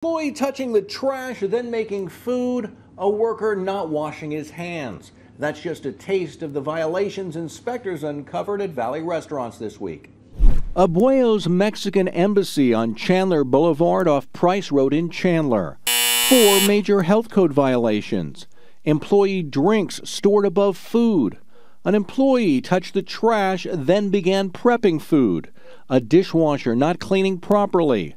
Employee touching the trash, then making food, a worker not washing his hands. That's just a taste of the violations inspectors uncovered at Valley Restaurants this week. Abuelo's Mexican Embassy on Chandler Boulevard off Price Road in Chandler. 4 major health code violations. Employee drinks stored above food. An employee touched the trash, then began prepping food. A dishwasher not cleaning properly.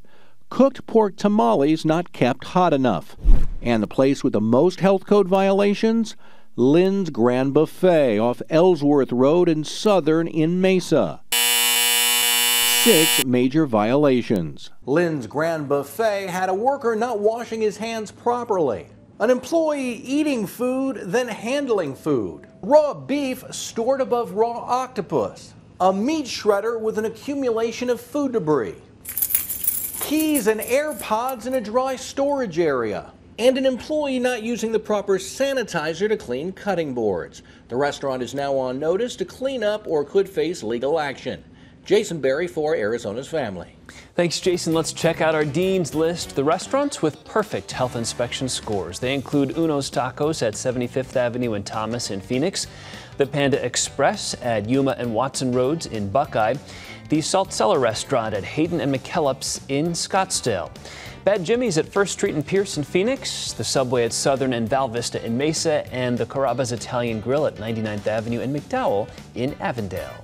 Cooked pork tamales not kept hot enough. And the place with the most health code violations? Lynn's Grand Buffet off Ellsworth Road in Southern in Mesa. 6 major violations. Lynn's Grand Buffet had a worker not washing his hands properly. An employee eating food, then handling food. Raw beef stored above raw octopus. A meat shredder with an accumulation of food debris. Keys and AirPods in a dry storage area. And an employee not using the proper sanitizer to clean cutting boards. The restaurant is now on notice to clean up or could face legal action. Jason Berry for Arizona's Family. Thanks, Jason. Let's check out our Dean's List. The restaurants with perfect health inspection scores. They include Uno's Tacos at 75th Avenue and Thomas in Phoenix, the Panda Express at Yuma and Watson Roads in Buckeye, the Salt Cellar Restaurant at Hayden and McKellips in Scottsdale, Bad Jimmy's at First Street and Pierce in Phoenix, the Subway at Southern and Val Vista in Mesa, and the Carrabba's Italian Grill at 99th Avenue and McDowell in Avondale.